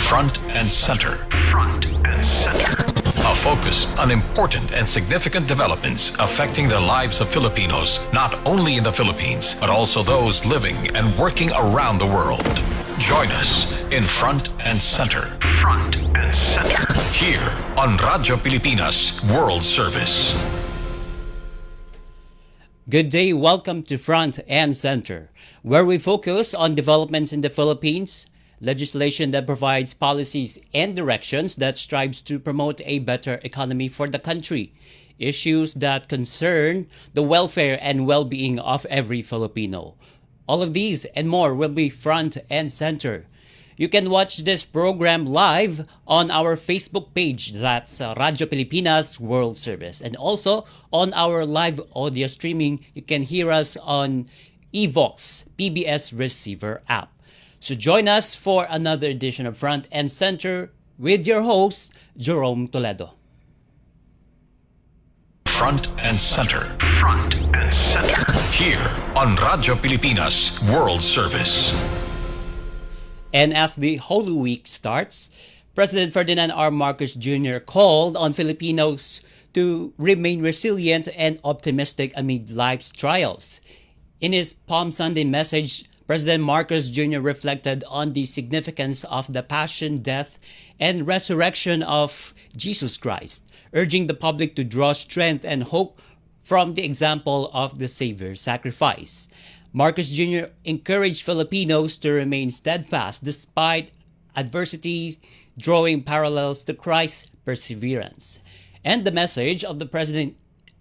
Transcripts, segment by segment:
Front and Center. A focus on important and significant developments affecting the lives of Filipinos, not only in the Philippines, but also those living and working around the world. Join us in Front and Center. Here on Radyo Pilipinas World Service. Good day, welcome to Front and Center, where we focus on developments in the Philippines, legislation that provides policies and directions that strives to promote a better economy for the country, issues that concern the welfare and well-being of every Filipino. All of these and more will be Front and Center. You can watch this program live on our Facebook page, that's Radyo Pilipinas World Service. And also on our live audio streaming, you can hear us on Evox PBS Receiver app. So join us for another edition of Front and Center with your host, Jerome Toledo. Front and Center. Here on Radyo Pilipinas World Service. And as the Holy Week starts, President Ferdinand R. Marcos Jr. called on Filipinos to remain resilient and optimistic amid life's trials. In his Palm Sunday message, President Marcos Jr. reflected on the significance of the passion, death, and resurrection of Jesus Christ, urging the public to draw strength and hope from the example of the Savior's sacrifice. Marcos Jr. encouraged Filipinos to remain steadfast despite adversity, drawing parallels to Christ's perseverance. And the message of the President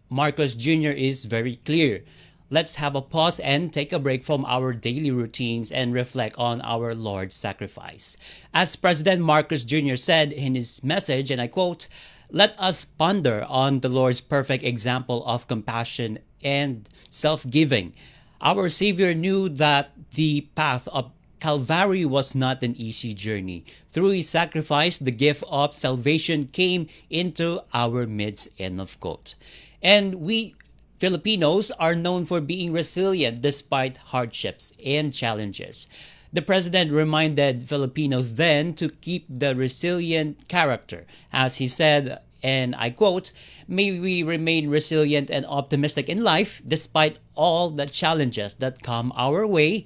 Marcos Jr. is very clear. Let's have a pause and take a break from our daily routines and reflect on our Lord's sacrifice. As President Marcos Jr. said in his message, and I quote, "Let us ponder on the Lord's perfect example of compassion and self-giving. Our Savior knew that the path of Calvary was not an easy journey. Through His sacrifice, the gift of salvation came into our midst." End of quote. And we Filipinos are known for being resilient despite hardships and challenges. The President reminded Filipinos then to keep the resilient character. As he said, and I quote, "May we remain resilient and optimistic in life despite all the challenges that come our way.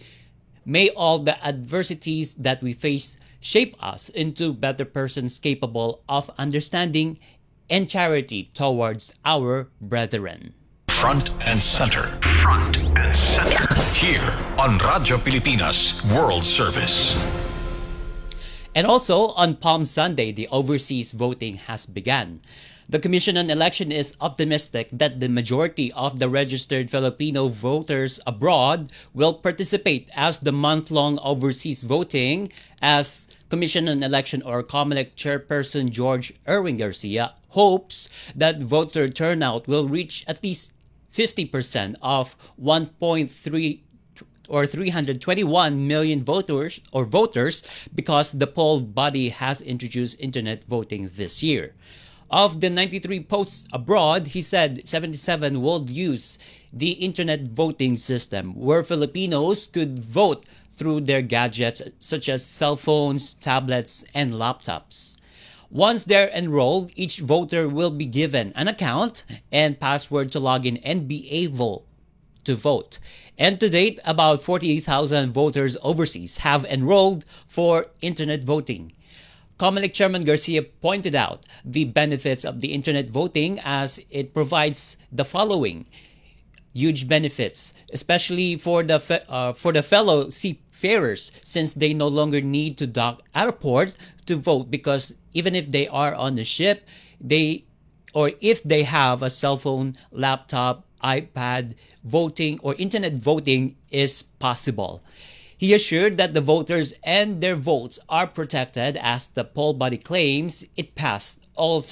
May all the adversities that we face shape us into better persons capable of understanding and charity towards our brethren." Front and Center. Here on Radyo Pilipinas World Service. And also, on Palm Sunday, the overseas voting has begun. The Commission on Election is optimistic that the majority of the registered Filipino voters abroad will participate as the month-long overseas voting, as Commission on Election or COMELEC Chairperson George Erwin Garcia hopes that voter turnout will reach at least 50% of 1.3 or 321 million voters because the poll body has introduced internet voting this year. Of the 93 posts abroad, he said 77 will use the internet voting system where Filipinos could vote through their gadgets such as cell phones, tablets, and laptops. Once they're enrolled, each voter will be given an account and password to log in and be able to vote. And to date, about 48,000 voters overseas have enrolled for internet voting. COMELEC Chairman Garcia pointed out the benefits of the internet voting as it provides the following huge benefits, especially for the fellow seafarers, since they no longer need to dock at a port to vote, because even if they are on the ship, if they have a cell phone, laptop, iPad, voting or internet voting is possible. He assured that the voters and their votes are protected as the poll body claims it passed all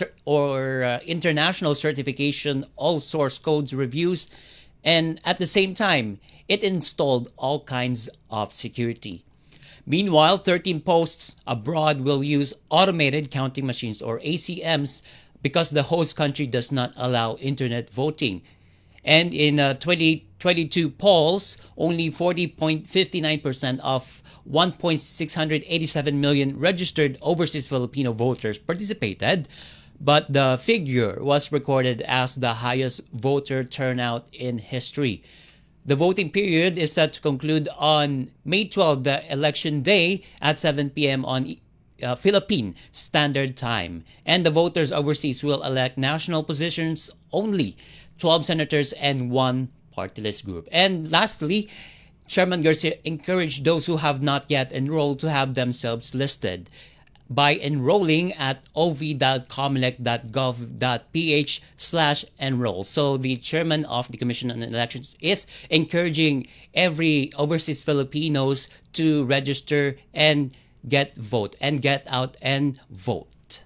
international certification, all source codes reviews, and at the same time, it installed all kinds of security. Meanwhile, 13 posts abroad will use automated counting machines or ACMs because the host country does not allow internet voting. And in 28 22 polls, only 40.59% of 1.687 million registered overseas Filipino voters participated, but the figure was recorded as the highest voter turnout in history. The voting period is set to conclude on May 12, the election day, at 7 p.m. on Philippine Standard Time. And the voters overseas will elect national positions only, 12 senators and 1 party list group. And lastly, Chairman Garcia encouraged those who have not yet enrolled to have themselves listed by enrolling at ov.comelec.gov.ph/enroll. So the chairman of the Commission on Elections is encouraging every overseas Filipinos to register and get out and vote.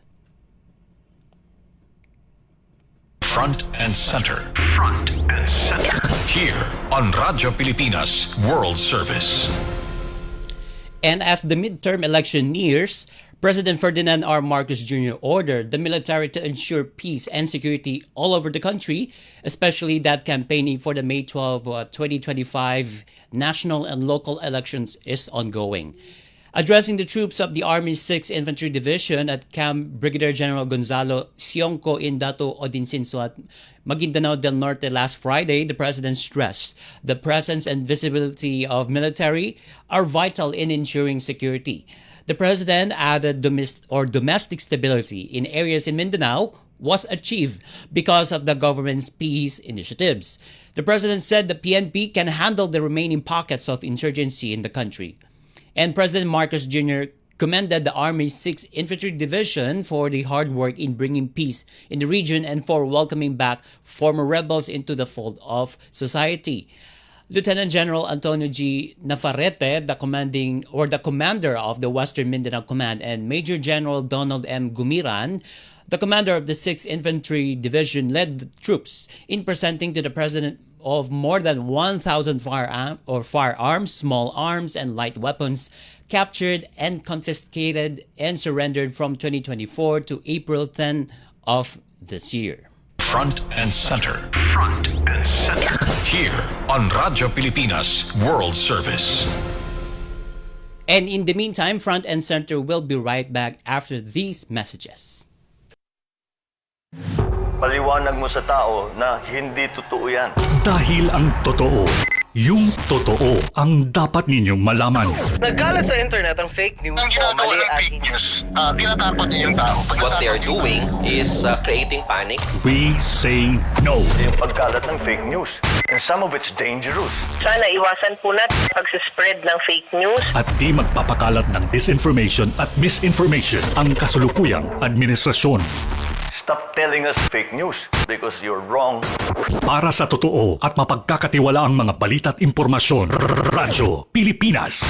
Front and center. Front and center. Here on Radyo Pilipinas World Service. And as the midterm election nears, President Ferdinand R. Marcos Jr. ordered the military to ensure peace and security all over the country, especially that campaigning for the May 12, 2025 national and local elections is ongoing. Addressing the troops of the Army's 6th Infantry Division at Camp Brigadier General Gonzalo Sionco in Dato Odinsinsuat, Maguindanao del Norte last Friday, the President stressed the presence and visibility of military are vital in ensuring security. The President added domestic stability in areas in Mindanao was achieved because of the government's peace initiatives. The President said the PNP can handle the remaining pockets of insurgency in the country. And President Marcos Jr. commended the Army's 6th Infantry Division for the hard work in bringing peace in the region and for welcoming back former rebels into the fold of society. Lieutenant General Antonio G. Nafarrete, the commander of the Western Mindanao Command, and Major General Donald M. Gumiran, the commander of the 6th Infantry Division, led the troops in presenting to the President of more than 1,000 firearms, small arms, and light weapons captured and confiscated and surrendered from 2024 to April 10 of this year. Front and center. Front and center. Here on Radyo Pilipinas World Service. And in the meantime, Front and Center will be right back after these messages. Paliwanag mo sa tao na hindi totoo yan. Dahil ang totoo, yung totoo ang dapat ninyong malaman. Nagkalat sa internet ang fake news Ang o ginagawa mali ng at fake news, tinatapon niya yung tao. What they are doing is creating panic. We say no. Yung pagkalat ng fake news. And some of it's dangerous. Sana iwasan po natin pagsispread ng fake news. At di magpapakalat ng disinformation at misinformation ang kasulukuyang administrasyon. Stop telling us fake news because you're wrong. Para sa totoo at mapagkakatiwalaang mga balita at impormasyon, Radyo Pilipinas.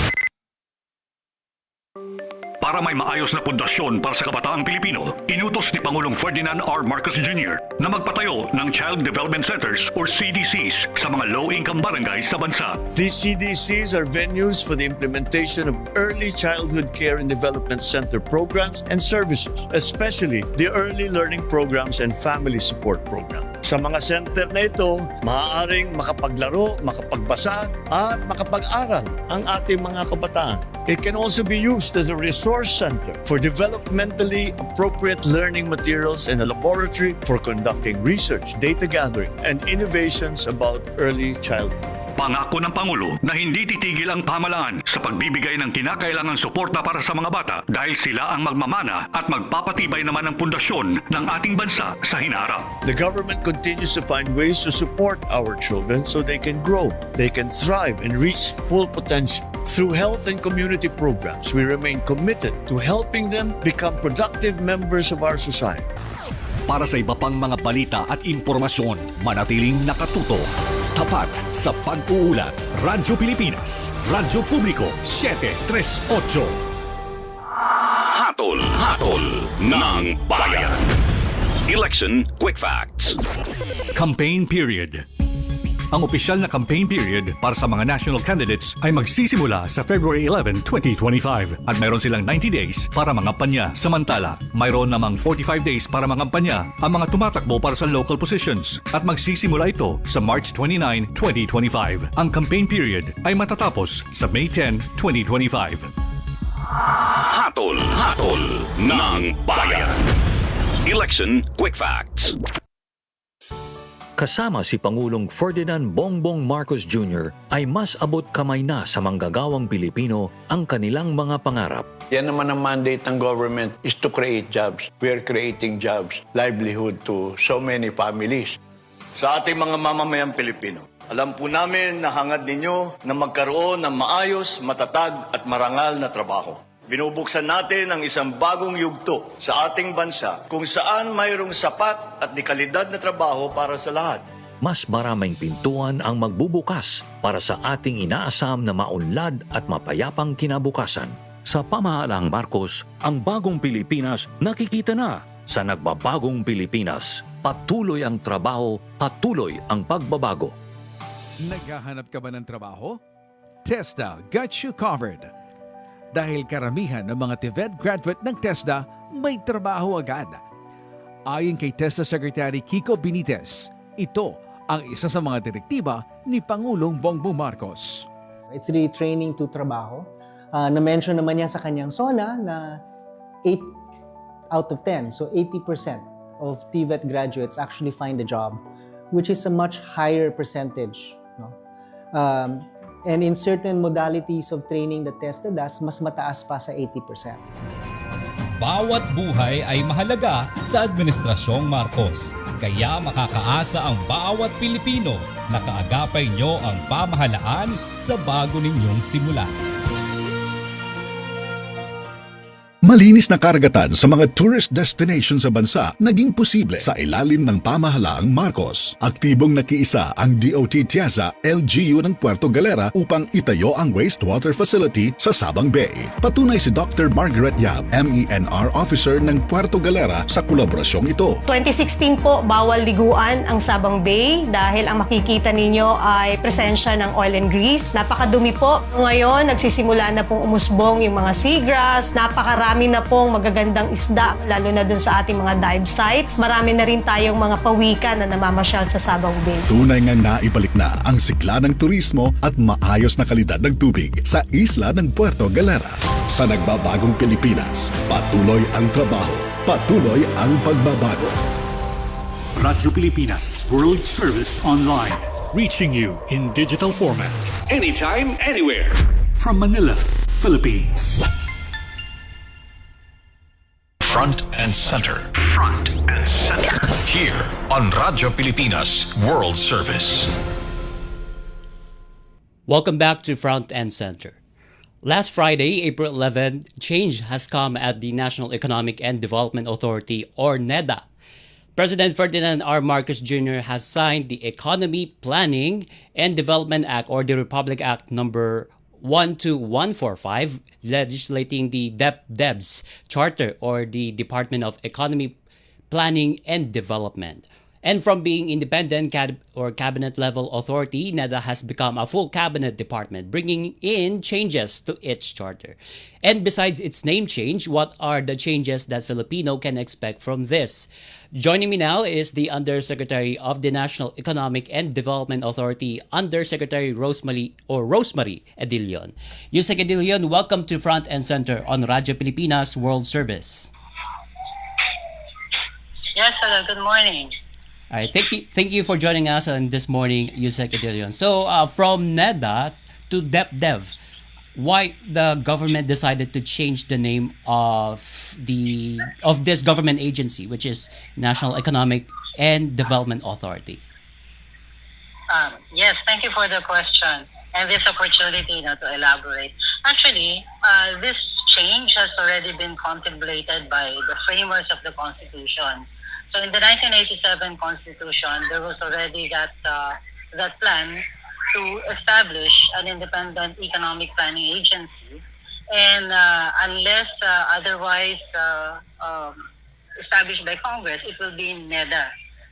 Para may maayos na pundasyon para sa kabataang Pilipino, inutos ni Pangulong Ferdinand R. Marcos Jr. na magpatayo ng Child Development Centers or CDCs sa mga low-income barangays sa bansa. These CDCs are venues for the implementation of early childhood care and development center programs and services, especially the early learning programs and family support program. Sa mga center na ito, maaaring makapaglaro, makapagbasa, at makapag-aral ang ating mga kabataan. It can also be used as a resource center for developmentally appropriate learning materials and a laboratory for conducting research, data gathering, and innovations about early childhood. Pangako ng Pangulo na hindi titigil ang pamahalaan sa pagbibigay ng kinakailangang suporta para sa mga bata dahil sila ang magmamana at magpapatibay naman ng pundasyon ng ating bansa sa hinaharap. The government continues to find ways to support our children so they can grow, they can thrive, and reach full potential. Through health and community programs, we remain committed to helping them become productive members of our society. Para sa iba pang mga balita at impormasyon, manatiling nakatuto. Tapat sa pag-uulat. Radyo Pilipinas. Radyo Publiko 738. Hatol ng bayan. Election Quick Facts. Campaign period. Ang opisyal na campaign period para sa mga national candidates ay magsisimula sa February 11, 2025 at mayroon silang 90 days para mangampanya. Samantala, mayroon namang 45 days para mangampanya ang mga tumatakbo para sa local positions at magsisimula ito sa March 29, 2025. Ang campaign period ay matatapos sa May 10, 2025. Hatol ng Bayan. Election Quick Facts. Kasama si Pangulong Ferdinand Bongbong Marcos Jr. ay mas abot kamay na sa manggagawang Pilipino ang kanilang mga pangarap. Yan naman ang mandate ng government is to create jobs. We are creating jobs, livelihood to so many families. Sa ating mga mamamayang Pilipino, alam po namin na hangad ninyo na magkaroon ng maayos, matatag at marangal na trabaho. Binubuksan natin ang isang bagong yugto sa ating bansa kung saan mayroong sapat at dekalidad na trabaho para sa lahat. Mas maraming pintuan ang magbubukas para sa ating inaasam na maunlad at mapayapang kinabukasan. Sa pamahalang Marcos, ang bagong Pilipinas nakikita na. Sa nagbabagong Pilipinas, patuloy ang trabaho, patuloy ang pagbabago. Naghahanap ka ba ng trabaho? TESDA got you covered. Dahil karamihan ng mga TVET graduate ng TESDA may trabaho agad. Ayon kay TESDA Secretary Kiko Benitez, ito ang isa sa mga direktiba ni Pangulong Bongbong Marcos. It's really training to trabaho. Na-mention naman niya sa kanyang SONA na 8 out of 10, so 80% of TVET graduates actually find a job, which is a much higher percentage. No? And in certain modalities of training that TESDA does, mas mataas pa sa 80%. Bawat buhay ay mahalaga sa Administrasyong Marcos. Kaya makakaasa ang bawat Pilipino na kaagapay nyo ang pamahalaan sa bago ninyong simula. Malinis na karagatan sa mga tourist destination sa bansa naging posible sa ilalim ng pamahalaang Marcos. Aktibong nakiisa ang DOT Tiaza LGU ng Puerto Galera upang itayo ang wastewater facility sa Sabang Bay. Patunay si Dr. Margaret Yap, MENR Officer ng Puerto Galera sa kolaborasyong ito. 2016 po, bawal liguan ang Sabang Bay dahil ang makikita ninyo ay presensya ng oil and grease. Napakadumi po. Ngayon, nagsisimula na pong umusbong yung mga seagrass. Napakarami na pong magagandang isda, lalo na dun sa ating mga dive sites. Marami na rin tayong mga pawikan na namamasyal sa Sabang Bay. Tunay nga naibalik na ang sigla ng turismo at maayos na kalidad ng tubig sa isla ng Puerto Galera. Sa nagbabagong Pilipinas, patuloy ang trabaho, patuloy ang pagbabago. Radyo Pilipinas World Service Online, reaching you in digital format. Anytime, anywhere. From Manila, Philippines. Front and center. Front and center. Here on Radyo Pilipinas World Service. Welcome back to Front and Center. Last Friday, April 11, change has come at the National Economic and Development Authority, or NEDA. President Ferdinand R. Marcos Jr. has signed the Economy Planning and Development Act, or the Republic Act number 12145, legislating the DepDev's Charter, or the Department of Economy, Planning and Development. And from being independent cabinet-level authority, NEDA has become a full cabinet department, bringing in changes to its charter. And besides its name change, what are the changes that Filipino can expect from this? Joining me now is the Undersecretary of the National Economic and Development Authority, Undersecretary Rosemary Edilion. Yusek Edilion, welcome to Front and Center on Radyo Pilipinas World Service. Yes, hello. Good morning. All right, thank you for joining us on this morning, Yusek Edilion. So, from NEDA to DepDev, why the government decided to change the name of this government agency, which is National Economic and Development Authority? Yes, thank you for the question and this opportunity to elaborate. Actually, this change has already been contemplated by the framers of the Constitution. So in the 1987 Constitution, there was already that plan to establish an independent economic planning agency, and unless otherwise established by Congress, it will be NEDA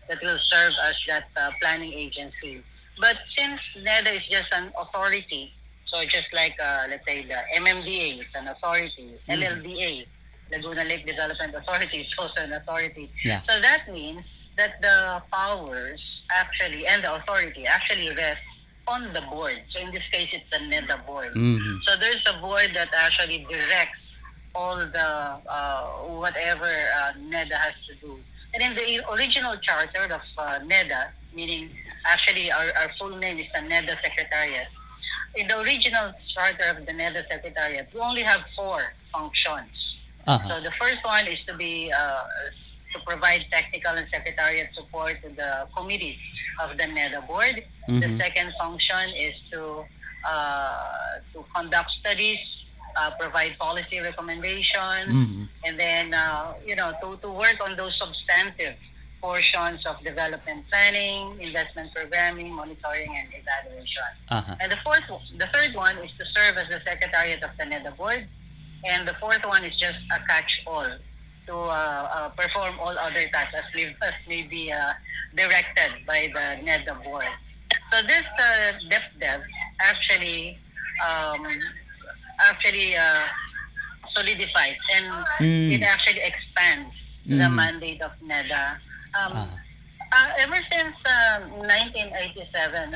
that will serve as that planning agency. But since NEDA is just an authority, so just like, let's say, the MMDA is an authority, LLDA, Laguna Lake Development Authority, is also an authority. Yeah. So that means that the powers actually, and the authority actually rest on the board. So in this case, it's the NEDA board. So there's a board that actually directs all the whatever NEDA has to do. And in the original charter of NEDA, meaning actually our full name is the NEDA Secretariat. In the original charter of the NEDA Secretariat, we only have 4 functions. So the first one is to be to provide technical and secretariat support to the committees of the NEDA board. The second function is to conduct studies, provide policy recommendations, and then to work on those substantive portions of development planning, investment programming, monitoring, and evaluation. And the third one is to serve as the secretariat of the NEDA board, and the fourth one is just a catch-all to perform all other tasks as may be directed by the NEDA board. So this DepDev actually solidifies and it actually expands the mandate of NEDA. Ever since 1987,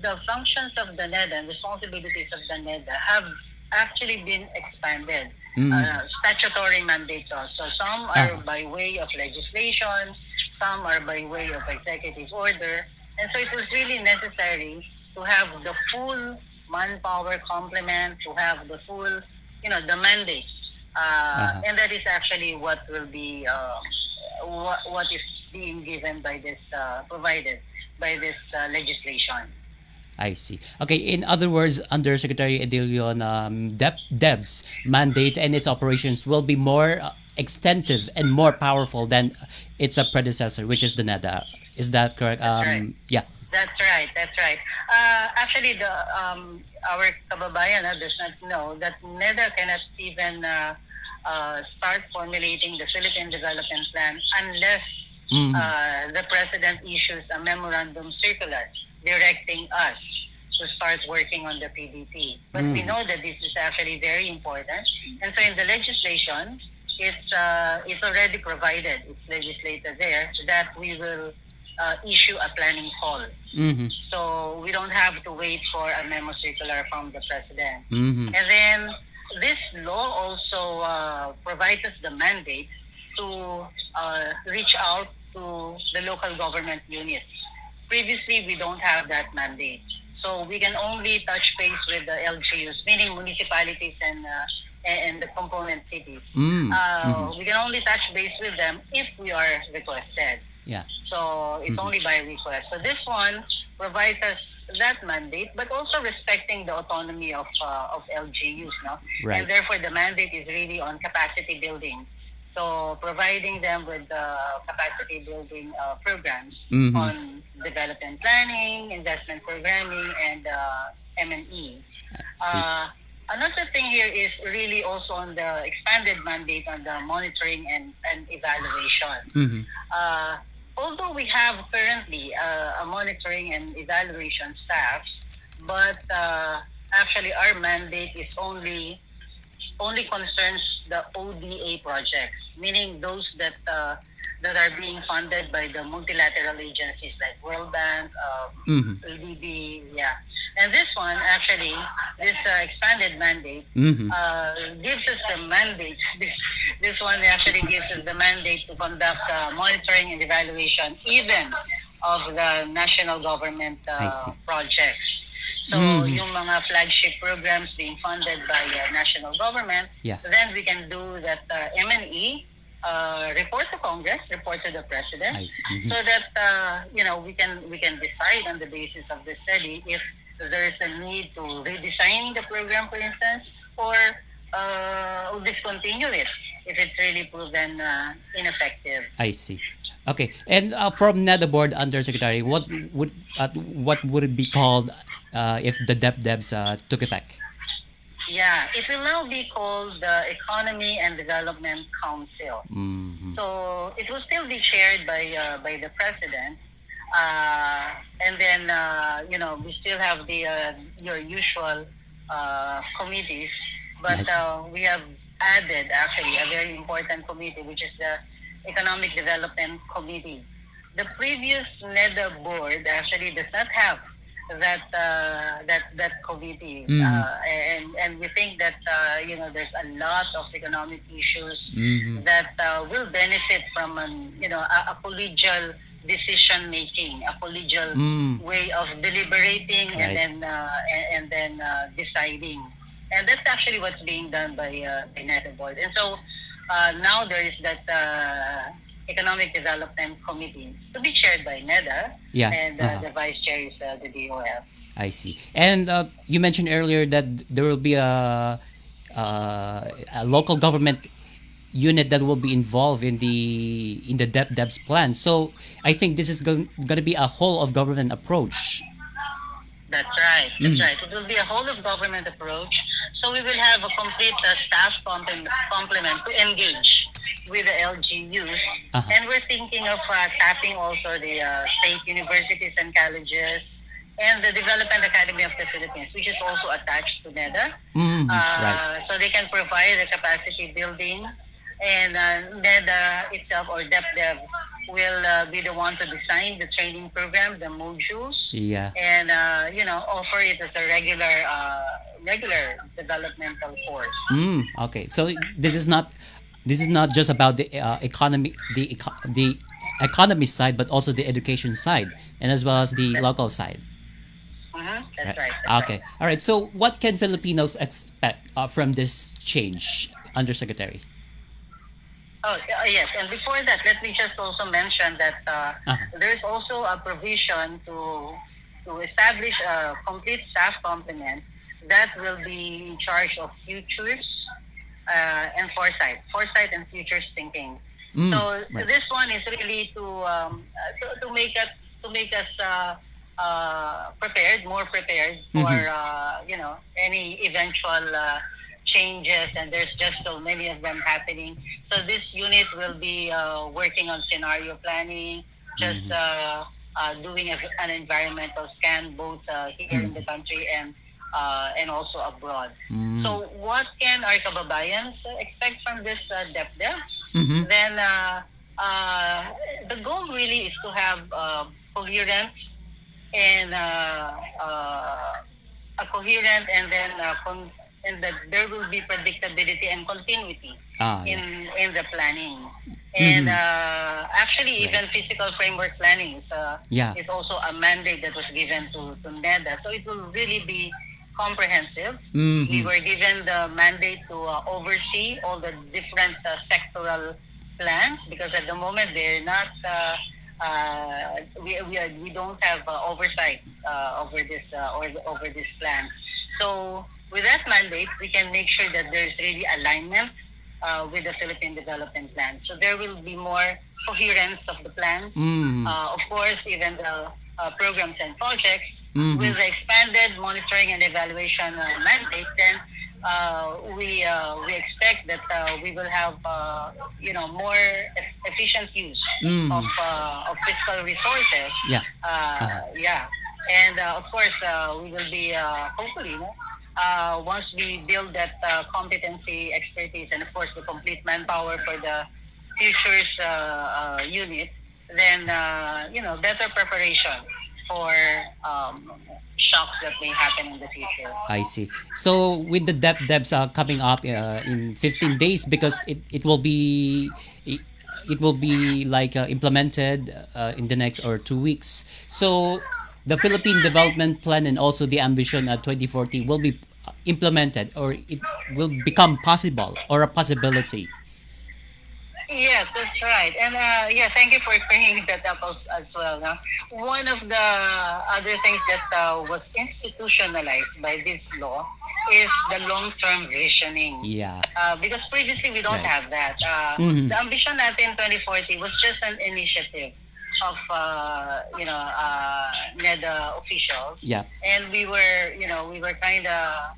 the functions of the NEDA and responsibilities of the NEDA have actually been expanded. Statutory mandates also. Some are by way of legislation, some are by way of executive order. And so it was really necessary to have the full manpower complement, to have the full, the mandate. And that is actually what will be, what is being given by this, provided by this legislation. I see. Okay, in other words, under Secretary Edilion, DEB's mandate and its operations will be more extensive and more powerful than its predecessor, which is the NEDA. Is that correct? Right. Yeah. That's right. Actually, our kababayan does not know that NEDA cannot even start formulating the Philippine Development Plan unless the President issues a memorandum circular directing us to start working on the PDP. But we know that this is actually very important. And so in the legislation, it's already provided, it's legislated there, that we will issue a planning call. So we don't have to wait for a memo circular from the President. And then this law also provides us the mandate to reach out to the local government units. Previously, we don't have that mandate. So we can only touch base with the LGUs, meaning municipalities and the component cities. We can only touch base with them if we are requested. Yeah. So it's only by request. So this one provides us that mandate, but also respecting the autonomy of LGUs, no? Right. And therefore, the mandate is really on capacity building. So providing them with capacity building programs on development planning, investment programming, and M&E. Another thing here is really also on the expanded mandate on the monitoring and evaluation. Although we have currently a monitoring and evaluation staff, but actually our mandate is only concerns the ODA projects, meaning those that are being funded by the multilateral agencies like World Bank, LDB, And this one, actually, this expanded mandate gives us the mandate. This one actually gives us the mandate to conduct monitoring and evaluation even of the national government projects. So yung mga flagship programs being funded by national government, then we can do that M&E, report to Congress, report to the President, so that we can decide on the basis of the study if there is a need to redesign the program, for instance, or discontinue it if it's really proven ineffective. I see. Okay, and from NEDA board undersecretary, what would it be called if the DepDevs took effect? Yeah, it will now be called the Economy and Development Council. So it will still be chaired by the President, And then, we still have your usual committees, but we have added actually a very important committee, which is the Economic Development Committee. The previous NEDA board actually does not have that committee, and we think that there's a lot of economic issues that will benefit from a collegial decision making, a collegial way of deliberating, Right. and then deciding, and that's actually what's being done by the NEDA board. And so now there is that Economic Development Committee to be chaired by NEDA, Yeah. and the vice chair is the DOF. I see. And you mentioned earlier that there will be a local government unit that will be involved in the DepDev's plan. So I think this is going to be a whole of government approach. That's right. That's right. It will be a whole of government approach. So we will have a complete staff complement to engage with the LGUs. And we're thinking of tapping also the state universities and colleges and the Development Academy of the Philippines, which is also attached to NEDA. Right. So they can provide the capacity building, and NEDA itself, or DepDev, will be the one to design the training program, the modules, Yeah. and offer it as a regular developmental course. Okay. So this is not just about the economy, the economy side, but also the education side, and as well as the local side. That's right. Okay. All right. So what can Filipinos expect from this change, Undersecretary? Oh, yes. And before that, let me just also mention that there's also a provision to establish a complete staff complement that will be in charge of futures and foresight and futures thinking. So right. this one is really to make us more prepared for any eventual changes, and there's just so many of them happening. So this unit will be working on scenario planning, just doing an environmental scan both here in the country and also abroad. So what can our kababayans expect from this DepDev? Then the goal really is to have coherent and and that there will be predictability and continuity in the planning. And actually, even physical framework planning is also a mandate that was given to NEDA. So it will really be comprehensive. We were given the mandate to oversee all the different sectoral plans, because at the moment they're not. We don't have oversight over this plan. So with that mandate, we can make sure that there's really alignment with the Philippine Development Plan. So there will be more coherence of the plan. Of course, even the programs and projects with the expanded monitoring and evaluation mandate. Then we expect that we will have more efficient use of fiscal resources. And of course we will be hopefully once we build that competency, expertise, and of course the complete manpower for the futures unit, then better preparation for shocks that may happen in the future. I see. So with the DepDevs coming up in 15 days, because it will be like implemented in the next or 2 weeks. So the Philippine Development Plan and also the Ambition 2040 will be implemented, or it will become possible or a possibility. Yes, that's right. And thank you for bringing that up as well. One of the other things that was institutionalized by this law is the long-term visioning. Because previously we don't have that. The Ambition natin 2040 was just an initiative of NEDA officials. And we were kind of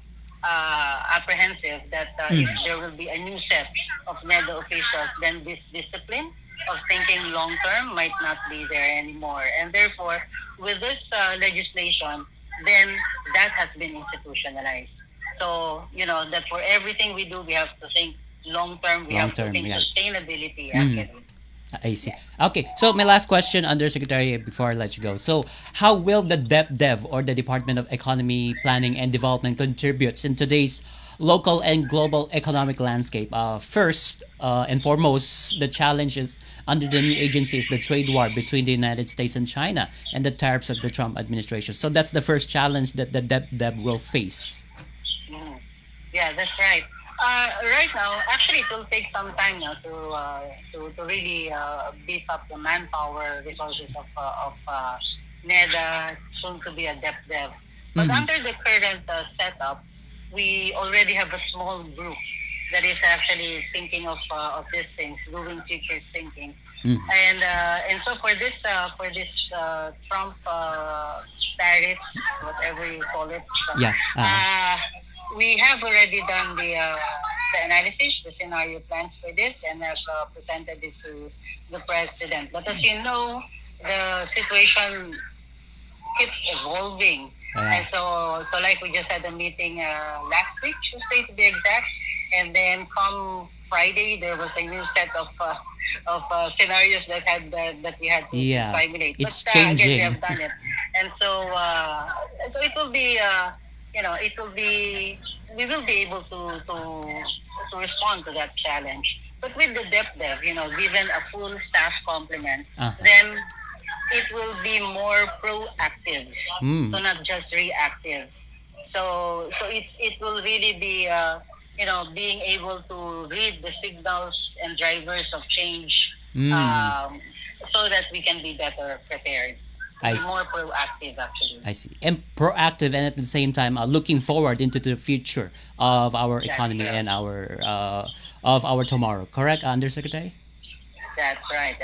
apprehensive that if there will be a new set of NEDA officials, then this discipline of thinking long term might not be there anymore. And therefore, with this legislation, then that has been institutionalized. So, that for everything we do, we have to think long term. We have to think sustainability, actually. I see. Okay, so my last question, Undersecretary, before I let you go. So, how will the DepDev, or the Department of Economy, Planning and Development, contributes in today's local and global economic landscape? First and foremost, the challenges under the new agency is the trade war between the United States and China and the tariffs of the Trump administration. So that's the first challenge that the DepDev will face. Yeah, that's right. Right now, actually, it will take some time now to really beef up the manpower resources of NEDA, soon to be a DepDev. But under the current setup, we already have a small group that is actually thinking of these things, doing future thinking. And so for this Trump tariff, whatever you call it, we have already done the analysis, the scenario plans for this, and have presented it to the president. But as you know, the situation keeps evolving. And so like we just had a meeting last week, Tuesday to be exact, and then come Friday there was a new set of scenarios that we had to simulate. It's but changing. Again, we have done it, and so it will be we will be able to respond to that challenge. But with the DepDev, given a full staff complement, then it will be more proactive, so not just reactive. So it will really be being able to read the signals and drivers of change, so that we can be better prepared. More proactive, actually. I see. And proactive, and at the same time looking forward into the future of our economy and our tomorrow. Correct, Undersecretary? That's right.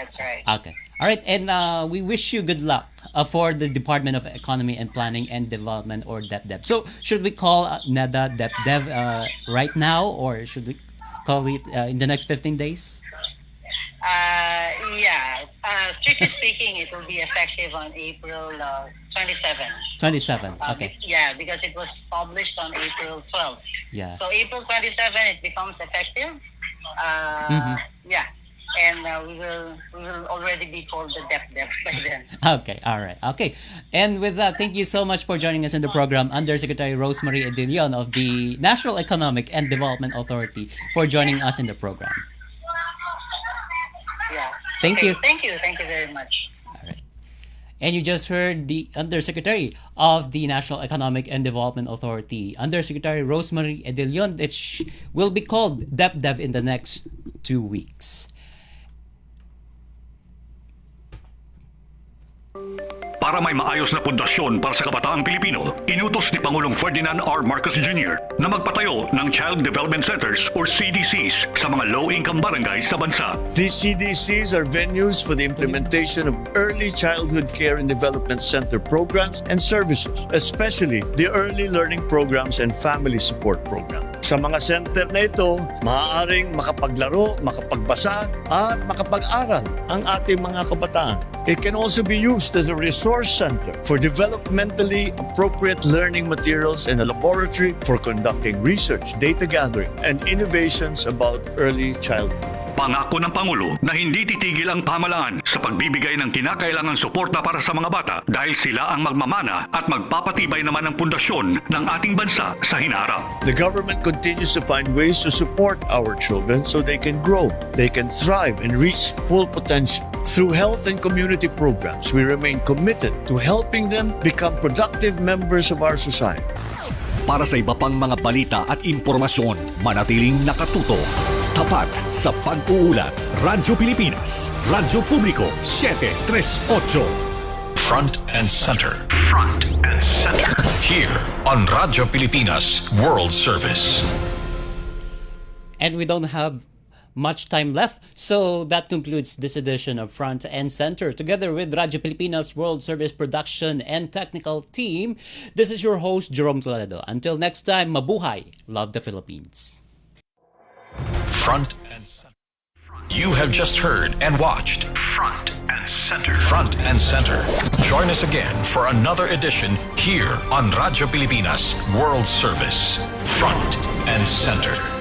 Okay. All right. And we wish you good luck for the Department of Economy and Planning and Development, or DepDev. So should we call NEDA DepDev right now, or should we call it in the next 15 days? Strictly speaking, it will be effective on April 27th. 27. Okay. Because it was published on April 12th. Yeah. So April 27th, it becomes effective. And we will already be called the DepDev by then. Okay, all right. Okay. And with that, thank you so much for joining us in the program, Undersecretary Rosemary Edilion of the National Economic and Development Authority, for joining us in the program. Thank you. Thank you very much. All right. And you just heard the Undersecretary of the National Economic and Development Authority, Undersecretary Rosemary Edilion, that will be called DepDev in the next 2 weeks. Para may maayos na pundasyon para sa kabataang Pilipino, inutos ni Pangulong Ferdinand R. Marcos Jr. na magpatayo ng Child Development Centers or CDCs sa mga low-income barangays sa bansa. These CDCs are venues for the implementation of early childhood care and development center programs and services, especially the early learning programs and family support program. Sa mga center na ito, maaaring makapaglaro, makapagbasa, at makapag-aral ang ating mga kabataan. It can also be used as a resource center for developmentally appropriate learning materials and a laboratory for conducting research, data gathering, and innovations about early childhood. Pangako ng Pangulo na hindi titigil ang pamahalaan sa pagbibigay ng kinakailangang suporta para sa mga bata dahil sila ang magmamana at magpapatibay naman ng pundasyon ng ating bansa sa hinaharap. The government continues to find ways to support our children so they can grow, they can thrive and reach full potential. Through health and community programs, we remain committed to helping them become productive members of our society. Para sa iba pang mga balita at impormasyon, manatiling nakatuto. Tapat sa pag-uulat. Radyo Pilipinas, Radyo Publiko, 738. Front and center. Front and center. Here on Radyo Pilipinas World Service. And we don't have much time left, so that concludes this edition of Front and Center. Together with Radyo Pilipinas World Service production and technical team, this is your host, Jerome Toledo. Until next time, mabuhay. Love the Philippines. Front and Center. You have just heard and watched Front and Center. Front and Center. Join us again for another edition here on Radyo Pilipinas World Service. Front and Center.